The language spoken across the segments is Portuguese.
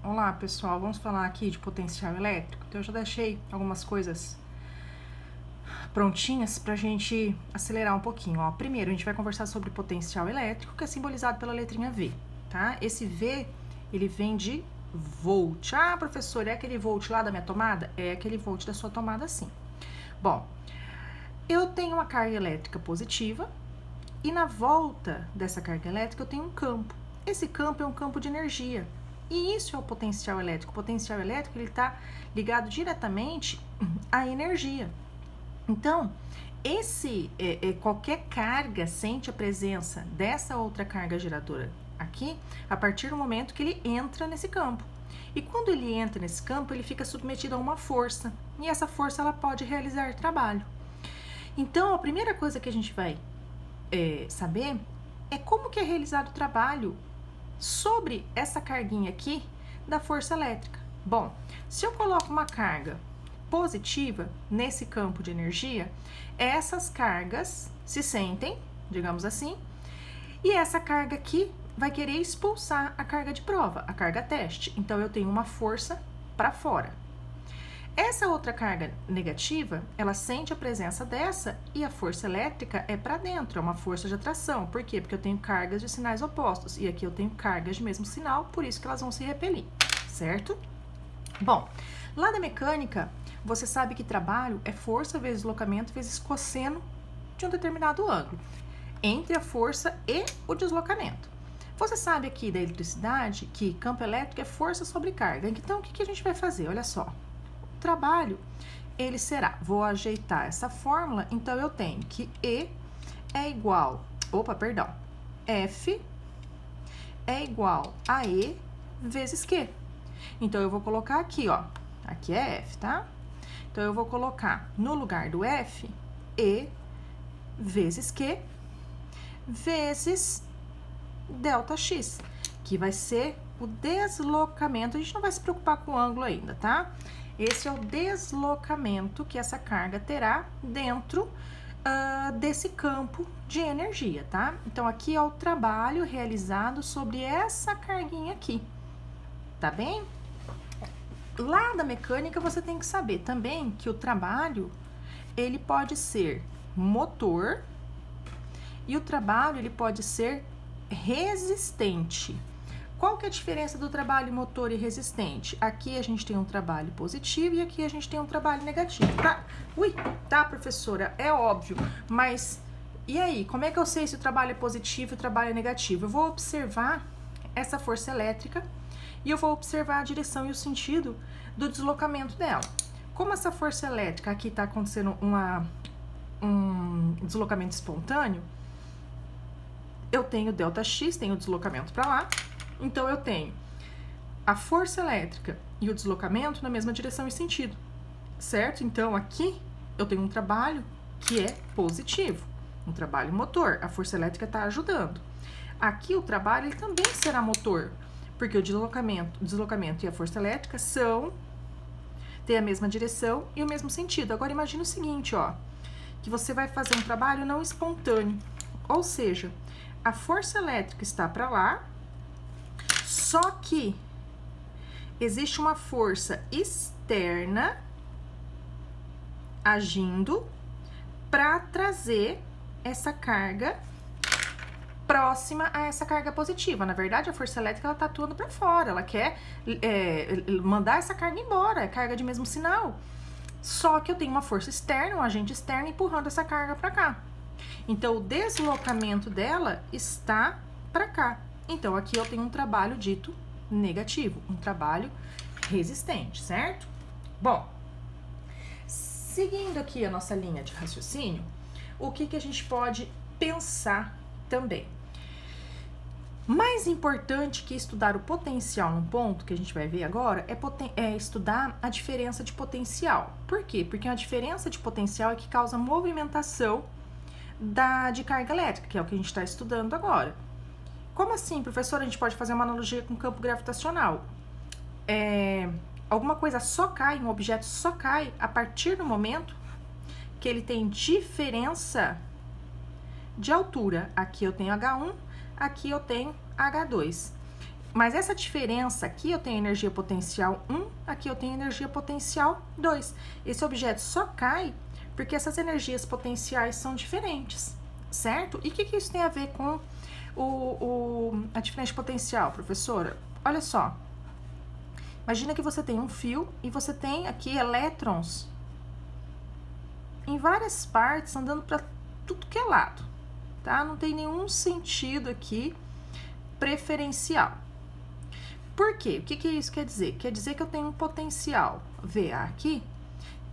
Olá pessoal, vamos falar aqui de potencial elétrico. Então eu já deixei algumas coisas prontinhas pra gente acelerar um pouquinho. Ó, primeiro a gente vai conversar sobre potencial elétrico, que é simbolizado pela letrinha V, tá? Esse V, ele vem de volt. Ah, professor, é aquele volt lá da minha tomada? É aquele volt da sua tomada, sim. Bom, eu tenho uma carga elétrica positiva e na volta dessa carga elétrica eu tenho um campo. Esse campo é um campo de energia. E isso é o potencial elétrico. O potencial elétrico ele está ligado diretamente à energia. Então, qualquer carga sente a presença dessa outra carga geradora aqui a partir do momento que ele entra nesse campo. E quando ele entra nesse campo, ele fica submetido a uma força. E essa força ela pode realizar trabalho. Então, a primeira coisa que a gente vai saber é como que é realizado o trabalho sobre essa carguinha aqui da força elétrica. Bom, se eu coloco uma carga positiva nesse campo de energia, essas cargas se sentem, digamos assim, e essa carga aqui vai querer expulsar a carga de prova, a carga teste. Então, eu tenho uma força para fora. Essa outra carga negativa, ela sente a presença dessa e a força elétrica é para dentro, é uma força de atração. Por quê? Porque eu tenho cargas de sinais opostos e aqui eu tenho cargas de mesmo sinal, por isso que elas vão se repelir, certo? Bom, lá da mecânica, você sabe que trabalho é força vezes deslocamento vezes cosseno de um determinado ângulo, entre a força e o deslocamento. Você sabe aqui da eletricidade que campo elétrico é força sobre carga. Então, o que a gente vai fazer? Olha só. Trabalho, ele será, vou ajeitar essa fórmula, então eu tenho que E é igual, F é igual a E vezes Q. Então, eu vou colocar aqui, ó, aqui é F, tá? Então, eu vou colocar no lugar do F, E vezes Q vezes delta X, que vai ser o deslocamento, a gente não vai se preocupar com o ângulo ainda, tá? Esse é o deslocamento que essa carga terá dentro desse campo de energia, tá? Então, aqui é o trabalho realizado sobre essa carguinha aqui, tá bem? Lá da mecânica, você tem que saber também que o trabalho, ele pode ser motor e o trabalho, ele pode ser resistente. Qual que é a diferença do trabalho motor e resistente? Aqui a gente tem um trabalho positivo e aqui a gente tem um trabalho negativo, tá? Tá, professora, é óbvio, mas e aí, como é que eu sei se o trabalho é positivo e o trabalho é negativo? Eu vou observar essa força elétrica e eu vou observar a direção e o sentido do deslocamento dela. Como essa força elétrica aqui tá acontecendo um deslocamento espontâneo, eu tenho ΔX, tenho o deslocamento para lá. Então, eu tenho a força elétrica e o deslocamento na mesma direção e sentido, certo? Então, aqui eu tenho um trabalho que é positivo, um trabalho motor, a força elétrica está ajudando. Aqui o trabalho ele também será motor, porque o deslocamento e a força elétrica têm a mesma direção e o mesmo sentido. Agora, imagine o seguinte, ó, que você vai fazer um trabalho não espontâneo, ou seja, a força elétrica está para lá, só que existe uma força externa agindo para trazer essa carga próxima a essa carga positiva. Na verdade, a força elétrica ela tá atuando para fora, ela quer mandar essa carga embora, é carga de mesmo sinal. Só que eu tenho uma força externa, um agente externo empurrando essa carga para cá. Então, o deslocamento dela está para cá. Então, aqui eu tenho um trabalho dito negativo, um trabalho resistente, certo? Bom, seguindo aqui a nossa linha de raciocínio, o que a gente pode pensar também? Mais importante que estudar o potencial num ponto, que a gente vai ver agora, é estudar a diferença de potencial. Por quê? Porque a diferença de potencial é que causa movimentação de carga elétrica, que é o que a gente está estudando agora. Como assim, professora? A gente pode fazer uma analogia com o campo gravitacional. Alguma coisa só cai, um objeto só cai a partir do momento que ele tem diferença de altura. Aqui eu tenho H1, aqui eu tenho H2. Mas essa diferença aqui, eu tenho energia potencial 1, aqui eu tenho energia potencial 2. Esse objeto só cai porque essas energias potenciais são diferentes, certo? E o que isso tem a ver com a diferença de potencial, professora? Olha só. Imagina que você tem um fio e você tem aqui elétrons em várias partes andando para tudo que é lado, tá? Não tem nenhum sentido aqui preferencial. Por quê? O que isso quer dizer? Quer dizer que eu tenho um potencial VA aqui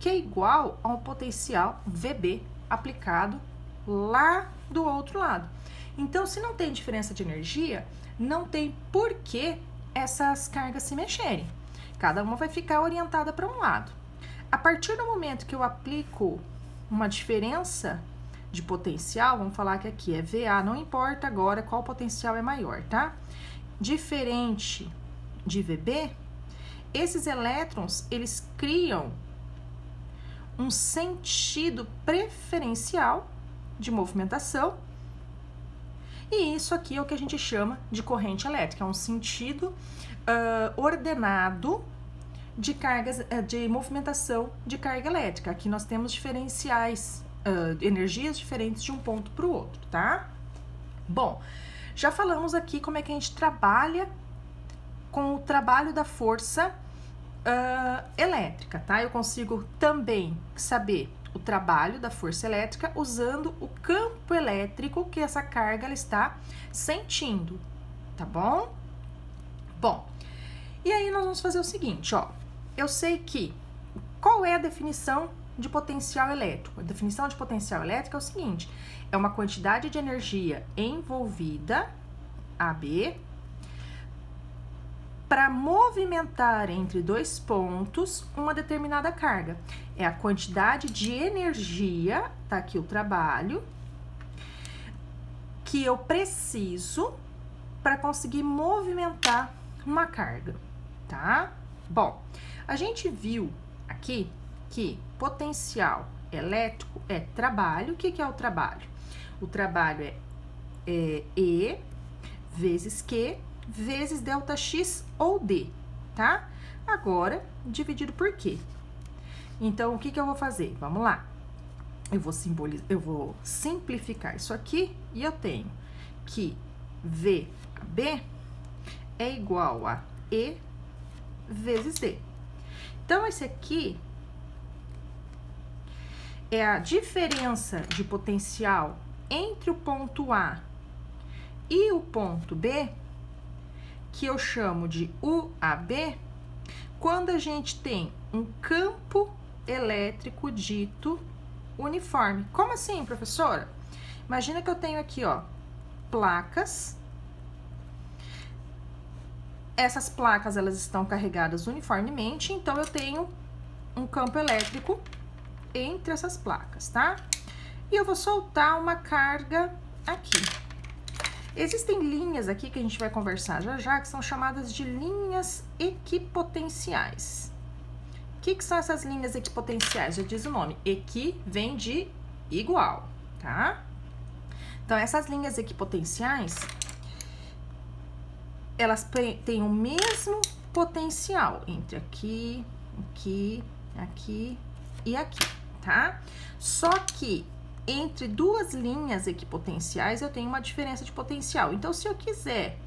que é igual a um potencial VB aplicado lá do outro lado. Então, se não tem diferença de energia, não tem por que essas cargas se mexerem. Cada uma vai ficar orientada para um lado. A partir do momento que eu aplico uma diferença de potencial, vamos falar que aqui é VA, não importa agora qual potencial é maior, tá? Diferente de VB, esses elétrons, eles criam um sentido preferencial de movimentação, e isso aqui é o que a gente chama de corrente elétrica, é um sentido ordenado de cargas, de movimentação de carga elétrica. Aqui nós temos diferenciais, energias diferentes de um ponto para o outro, tá? Bom, já falamos aqui como é que a gente trabalha com o trabalho da força elétrica, tá? Eu consigo também saber o trabalho da força elétrica usando o campo elétrico que essa carga ela está sentindo, tá bom? Bom, e aí nós vamos fazer o seguinte, ó. Eu sei que qual é a definição de potencial elétrico? A definição de potencial elétrico é o seguinte: é uma quantidade de energia envolvida, AB, para movimentar entre dois pontos uma determinada carga. É a quantidade de energia, tá aqui o trabalho, que eu preciso para conseguir movimentar uma carga, tá? Bom, a gente viu aqui que potencial elétrico é trabalho. O que é o trabalho? O trabalho é E vezes Q vezes delta X ou D, tá? Agora, dividido por Q. Então, o que eu vou fazer? Vamos lá. Eu vou simplificar isso aqui e eu tenho que VB é igual a E vezes D. Então, esse aqui é a diferença de potencial entre o ponto A e o ponto B, que eu chamo de UAB, quando a gente tem um campo elétrico dito uniforme. Como assim, professora? Imagina que eu tenho aqui, ó, placas. Essas placas, elas estão carregadas uniformemente, então eu tenho um campo elétrico entre essas placas, tá? E eu vou soltar uma carga aqui. Existem linhas aqui que a gente vai conversar já, que são chamadas de linhas equipotenciais. O que são essas linhas equipotenciais? Já diz o nome, equi vem de igual, tá? Então, essas linhas equipotenciais, elas têm o mesmo potencial entre aqui, aqui, aqui e aqui, tá? Só que entre duas linhas equipotenciais eu tenho uma diferença de potencial. Então, se eu quiser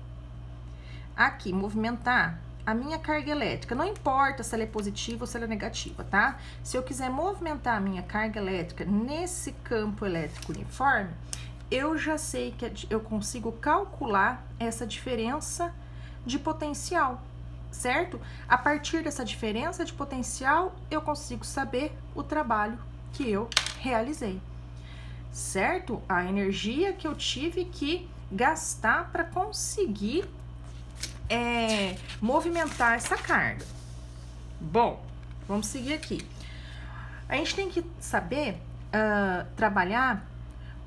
aqui movimentar a minha carga elétrica, não importa se ela é positiva ou se ela é negativa, tá? Se eu quiser movimentar a minha carga elétrica nesse campo elétrico uniforme, eu já sei que eu consigo calcular essa diferença de potencial, certo? A partir dessa diferença de potencial, eu consigo saber o trabalho que eu realizei, certo? A energia que eu tive que gastar para conseguir movimentar essa carga. Bom, vamos seguir aqui. A gente tem que saber trabalhar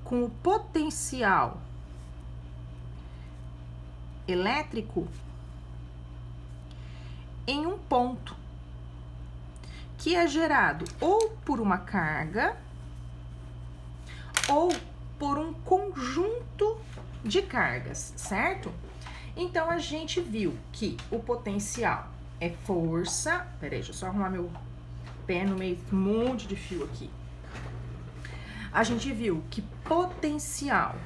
com o potencial elétrico em um ponto que é gerado ou por uma carga ou por um conjunto de cargas, certo? Então, a gente viu que o potencial é força. Peraí, deixa eu só arrumar meu pé no meio de um monte de fio aqui. A gente viu que potencial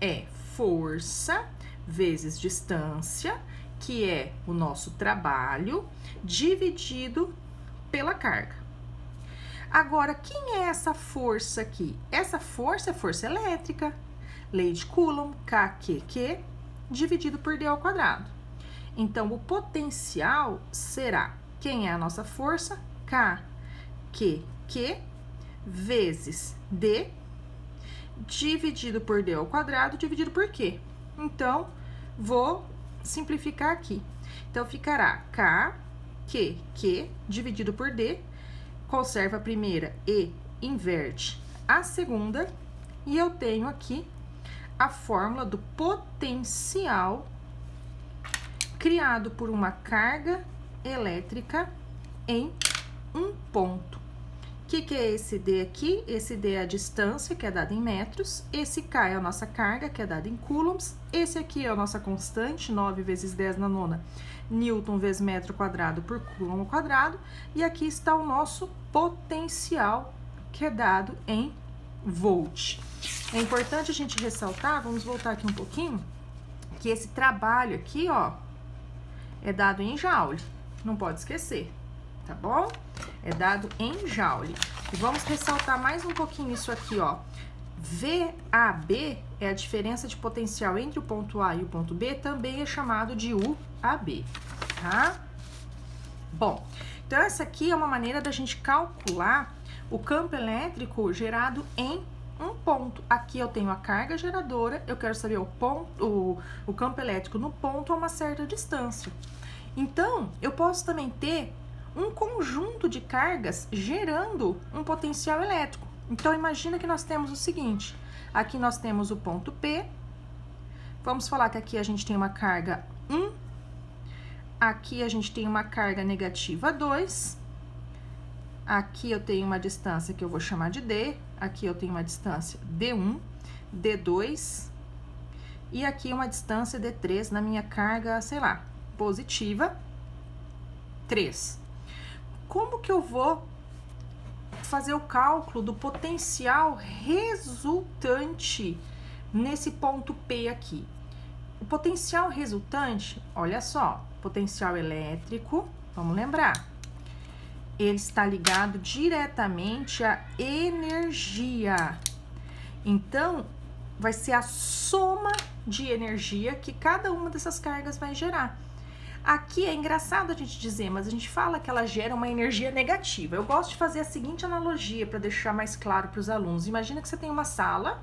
é força vezes distância, que é o nosso trabalho, dividido pela carga. Agora, quem é essa força aqui? Essa força é força elétrica. Lei de Coulomb, KQQ, dividido por D ao quadrado. Então, o potencial será, quem é a nossa força? KQQ vezes D, dividido por D ao quadrado, dividido por Q. Então, vou simplificar aqui. Então, ficará KQQ dividido por D, conserva a primeira e inverte a segunda, e eu tenho aqui a fórmula do potencial criado por uma carga elétrica em um ponto. O que é esse D aqui? Esse D é a distância, que é dada em metros. Esse K é a nossa carga, que é dada em coulombs. Esse aqui é a nossa constante, 9 vezes 10 na nona, Newton vezes metro quadrado por coulomb ao quadrado. E aqui está o nosso potencial, que é dado em volt. É importante a gente ressaltar, vamos voltar aqui um pouquinho, que esse trabalho aqui, ó, é dado em joule. Não pode esquecer, tá bom? É dado em joule. E vamos ressaltar mais um pouquinho isso aqui, ó. VAB é a diferença de potencial entre o ponto A e o ponto B, também é chamado de UAB, tá? Bom, então essa aqui é uma maneira da gente calcular o campo elétrico gerado em um ponto. Aqui eu tenho a carga geradora, eu quero saber o campo elétrico no ponto a uma certa distância. Então, eu posso também ter um conjunto de cargas gerando um potencial elétrico. Então, imagina que nós temos o seguinte, aqui nós temos o ponto P, vamos falar que aqui a gente tem uma carga 1, aqui a gente tem uma carga negativa 2, aqui eu tenho uma distância que eu vou chamar de D, aqui eu tenho uma distância D1, D2, e aqui uma distância D3 na minha carga, sei lá, positiva 3. Como que eu vou fazer o cálculo do potencial resultante nesse ponto P aqui? O potencial resultante, olha só, potencial elétrico, vamos lembrar, ele está ligado diretamente à energia. Então, vai ser a soma de energia que cada uma dessas cargas vai gerar. Aqui é engraçado a gente dizer, mas a gente fala que ela gera uma energia negativa. Eu gosto de fazer a seguinte analogia para deixar mais claro para os alunos. Imagina que você tem uma sala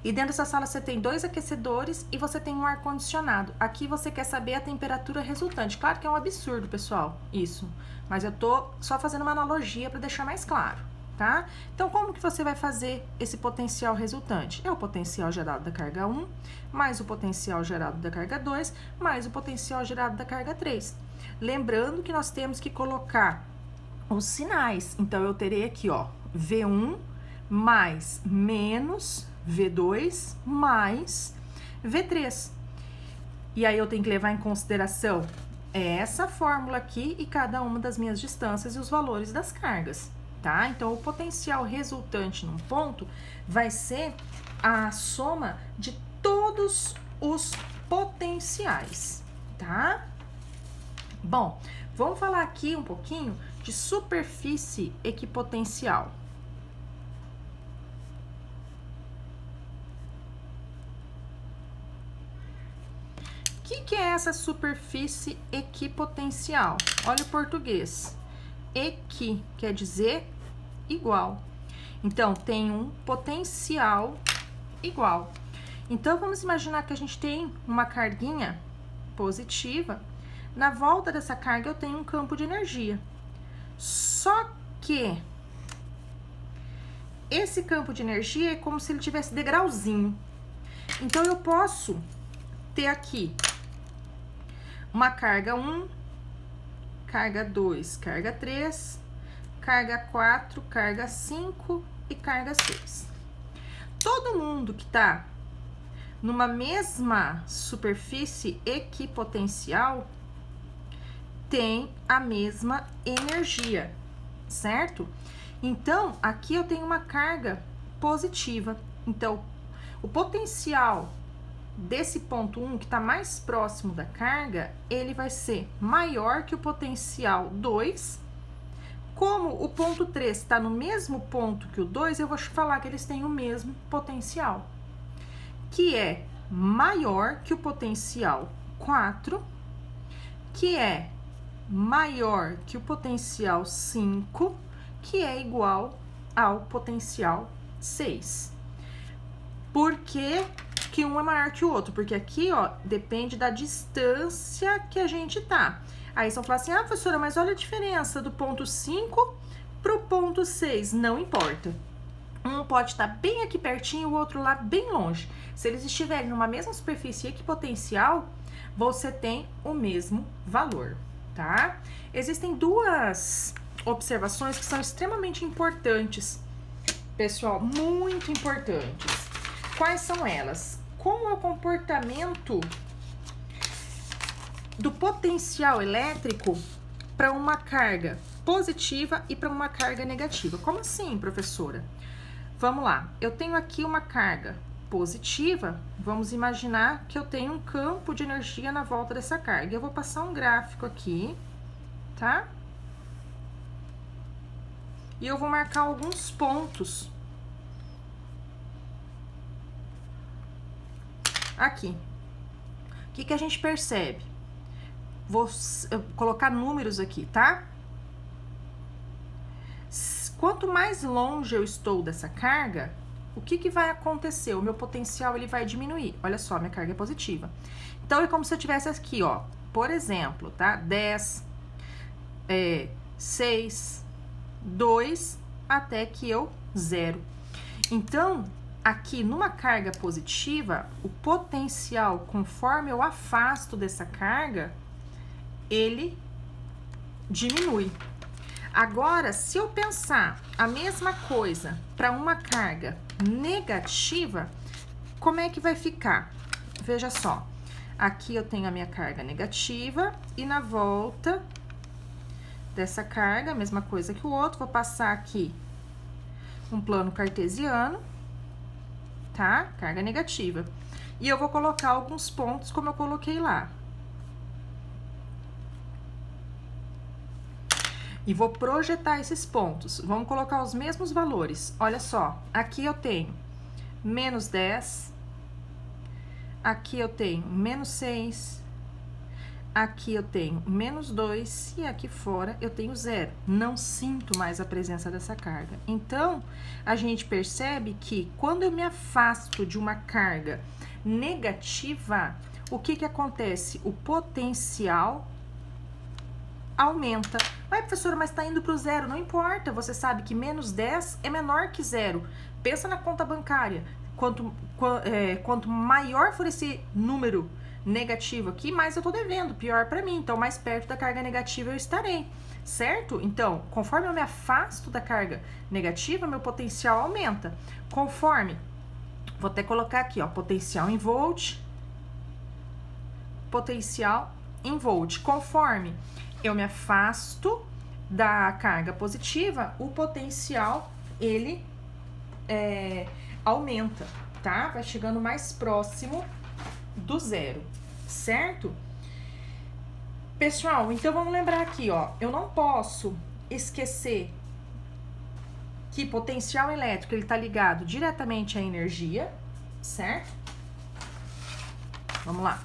e dentro dessa sala você tem 2 aquecedores e você tem um ar-condicionado. Aqui você quer saber a temperatura resultante. Claro que é um absurdo, pessoal, isso. Mas eu tô só fazendo uma analogia para deixar mais claro, tá? Então, como que você vai fazer esse potencial resultante? É o potencial gerado da carga 1, mais o potencial gerado da carga 2, mais o potencial gerado da carga 3. Lembrando que nós temos que colocar os sinais. Então, eu terei aqui, ó, V1 mais menos V2 mais V3. E aí eu tenho que levar em consideração essa fórmula aqui e cada uma das minhas distâncias e os valores das cargas, tá? Então, o potencial resultante num ponto vai ser a soma de todos os potenciais, tá? Bom, vamos falar aqui um pouquinho de superfície equipotencial. O que é essa superfície equipotencial? Olha o português. Equi quer dizer igual. Então, tem um potencial igual. Então, vamos imaginar que a gente tem uma carguinha positiva. Na volta dessa carga, eu tenho um campo de energia. Só que esse campo de energia é como se ele tivesse degrauzinho. Então, eu posso ter aqui uma carga 1, carga 2, carga 3, carga 4, carga 5 e carga 6. Todo mundo que tá numa mesma superfície equipotencial tem a mesma energia, certo? Então, aqui eu tenho uma carga positiva. Então, o potencial desse ponto 1, que está mais próximo da carga, ele vai ser maior que o potencial 2. Como o ponto 3 está no mesmo ponto que o 2, eu vou falar que eles têm o mesmo potencial, que é maior que o potencial 4, que é maior que o potencial 5, que é igual ao potencial 6. Por que um é maior que o outro? Porque aqui, ó, depende da distância que a gente tá. Aí vocês vão falar assim, ah, professora, mas olha a diferença do ponto 5 pro ponto 6. Não importa. Um pode estar bem aqui pertinho, o outro lá bem longe. Se eles estiverem numa mesma superfície equipotencial, você tem o mesmo valor, tá? Existem duas observações que são extremamente importantes, pessoal, muito importantes. Quais são elas? Como é o comportamento do potencial elétrico para uma carga positiva e para uma carga negativa? Como assim, professora? Vamos lá, eu tenho aqui uma carga positiva, vamos imaginar que eu tenho um campo de energia na volta dessa carga. Eu vou passar um gráfico aqui, tá? E eu vou marcar alguns pontos aqui. O que a gente percebe? Vou colocar números aqui, tá? Quanto mais longe eu estou dessa carga, o que vai acontecer? O meu potencial, ele vai diminuir. Olha só, minha carga é positiva. Então, é como se eu tivesse aqui, ó, por exemplo, tá? 10, 6, 2, até que eu 0. Então, aqui numa carga positiva, o potencial, conforme eu afasto dessa carga, ele diminui. Agora, se eu pensar a mesma coisa para uma carga negativa, como é que vai ficar? Veja só, aqui eu tenho a minha carga negativa e na volta dessa carga, a mesma coisa que o outro, vou passar aqui um plano cartesiano, tá? Carga negativa. E eu vou colocar alguns pontos como eu coloquei lá. E vou projetar esses pontos. Vamos colocar os mesmos valores. Olha só, aqui eu tenho menos 10, aqui eu tenho menos 6, aqui eu tenho menos 2 e aqui fora eu tenho 0. Não sinto mais a presença dessa carga. Então, a gente percebe que quando eu me afasto de uma carga negativa, o que acontece? O potencial aumenta. Ué, professora, mas tá indo pro 0. Não importa, você sabe que menos 10 é menor que 0. Pensa na conta bancária. Quanto maior for esse número negativo aqui, mais eu tô devendo, pior para mim. Então, mais perto da carga negativa eu estarei, certo? Então, conforme eu me afasto da carga negativa, meu potencial aumenta. Conforme, vou até colocar aqui, ó, potencial em volt, potencial em volt. Conforme eu me afasto da carga positiva, o potencial, ele aumenta, tá? Vai chegando mais próximo do 0, certo? Pessoal, então vamos lembrar aqui, ó, eu não posso esquecer que potencial elétrico, ele tá ligado diretamente à energia, certo? Vamos lá.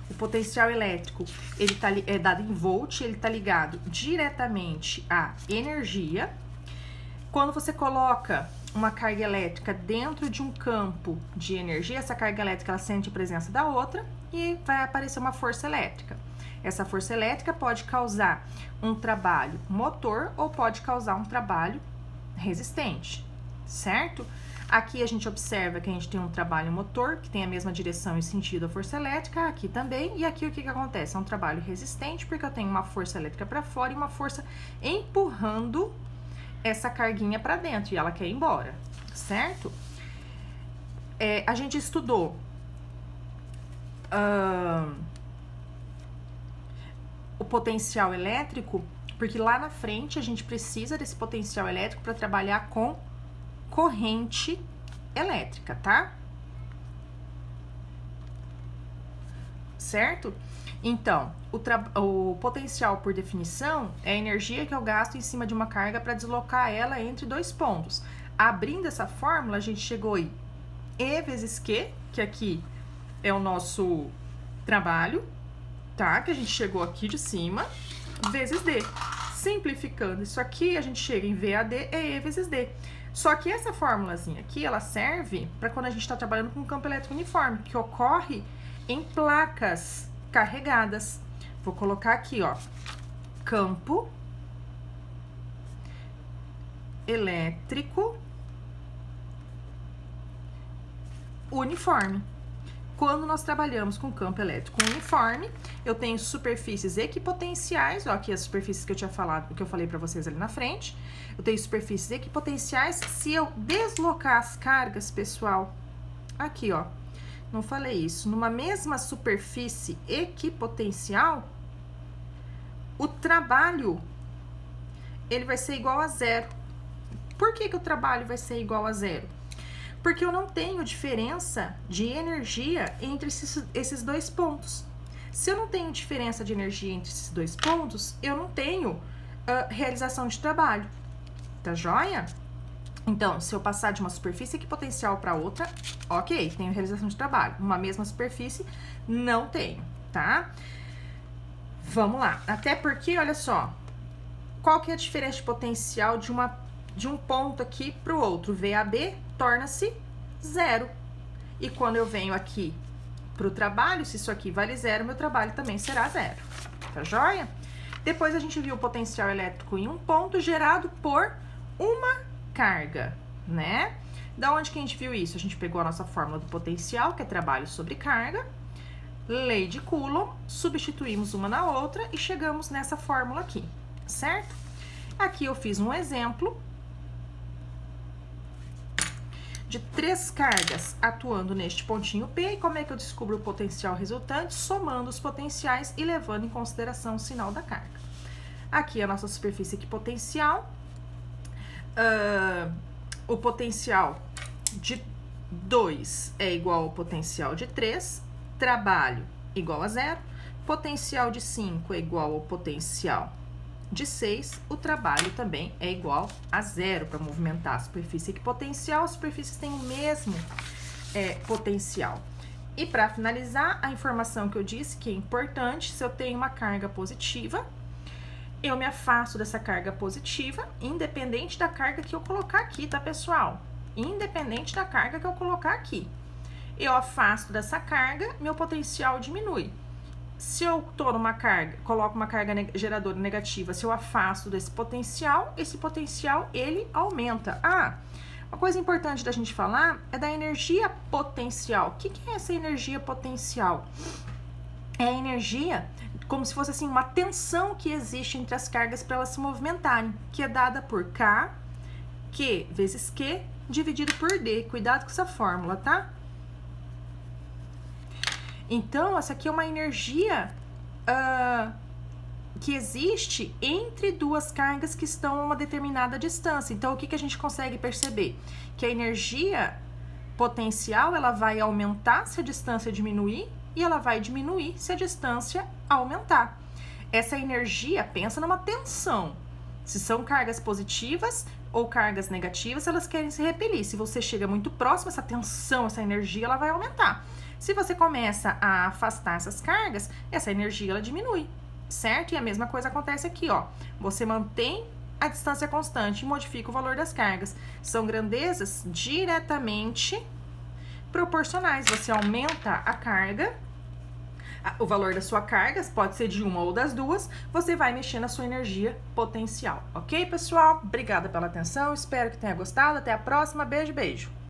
O potencial elétrico, ele é dado em volt, ele tá ligado diretamente à energia. Quando você coloca uma carga elétrica dentro de um campo de energia, essa carga elétrica ela sente a presença da outra e vai aparecer uma força elétrica. Essa força elétrica pode causar um trabalho motor ou pode causar um trabalho resistente, certo? Aqui a gente observa que a gente tem um trabalho motor, que tem a mesma direção e sentido da força elétrica, aqui também. E aqui o que acontece? É um trabalho resistente, porque eu tenho uma força elétrica para fora e uma força empurrando essa carguinha para dentro, e ela quer ir embora, certo? A gente estudou o potencial elétrico, porque lá na frente a gente precisa desse potencial elétrico para trabalhar com corrente elétrica, tá? Certo? Então, o potencial, por definição, é a energia que eu gasto em cima de uma carga para deslocar ela entre dois pontos. Abrindo essa fórmula, a gente chegou em E vezes Q, que aqui é o nosso trabalho, tá? Que a gente chegou aqui de cima, vezes D. Simplificando isso aqui, a gente chega em VAD, é E vezes D. Só que essa fórmulazinha aqui, ela serve para quando a gente está trabalhando com um campo elétrico uniforme, que ocorre em placas carregadas. Vou colocar aqui, ó, campo elétrico uniforme. Quando nós trabalhamos com campo elétrico uniforme, eu tenho superfícies equipotenciais, ó, aqui as superfícies que eu tinha falado, que eu falei para vocês ali na frente. Eu tenho superfícies equipotenciais. Se eu deslocar as cargas, pessoal, aqui, ó, não falei isso, numa mesma superfície equipotencial, o trabalho, ele vai ser igual a zero. Por que o trabalho vai ser igual a zero? Porque eu não tenho diferença de energia entre esses dois pontos. Se eu não tenho diferença de energia entre esses dois pontos, eu não tenho realização de trabalho. Tá joia? Então, se eu passar de uma superfície equipotencial para outra, ok, tenho realização de trabalho. Uma mesma superfície, não tenho, tá? Vamos lá. Até porque, olha só, qual que é a diferença de potencial de um ponto aqui para o outro? VAB torna-se zero. E quando eu venho aqui para o trabalho, se isso aqui vale zero, meu trabalho também será zero. Tá joia? Depois a gente viu o potencial elétrico em um ponto gerado por uma carga, né? Da onde que a gente viu isso? A gente pegou a nossa fórmula do potencial, que é trabalho sobre carga, lei de Coulomb, substituímos uma na outra e chegamos nessa fórmula aqui, certo? Aqui eu fiz um exemplo de 3 cargas atuando neste pontinho P. E como é que eu descubro o potencial resultante? Somando os potenciais e levando em consideração o sinal da carga. Aqui a nossa superfície equipotencial. O potencial de 2 é igual ao potencial de 3, trabalho igual a 0, potencial de 5 é igual ao potencial de 6, o trabalho também é igual a 0 para movimentar a superfície equipotencial. As superfícies têm o mesmo potencial. E para finalizar, a informação que eu disse que é importante, se eu tenho uma carga positiva, eu me afasto dessa carga positiva, independente da carga que eu colocar aqui, tá, pessoal? Independente da carga que eu colocar aqui. Eu afasto dessa carga, meu potencial diminui. Se eu tô numa carga, coloco uma carga geradora negativa, se eu afasto desse potencial, esse potencial, ele aumenta. Uma coisa importante da gente falar é da energia potencial. O que é essa energia potencial? É a energia como se fosse assim uma tensão que existe entre as cargas para elas se movimentarem, que é dada por K, Q vezes Q, dividido por D. Cuidado com essa fórmula, tá? Então, essa aqui é uma energia que existe entre duas cargas que estão a uma determinada distância. Então, o que a gente consegue perceber? Que a energia potencial, ela vai aumentar se a distância diminuir, e ela vai diminuir se a distância aumentar. Essa energia, pensa numa tensão. Se são cargas positivas ou cargas negativas, elas querem se repelir. Se você chega muito próximo, essa tensão, essa energia, ela vai aumentar. Se você começa a afastar essas cargas, essa energia, ela diminui, certo? E a mesma coisa acontece aqui, ó. Você mantém a distância constante e modifica o valor das cargas. São grandezas diretamente proporcionais. Você aumenta a carga, o valor da sua carga, pode ser de uma ou das duas, você vai mexer na sua energia potencial, ok, pessoal? Obrigada pela atenção, espero que tenha gostado, até a próxima, beijo, beijo!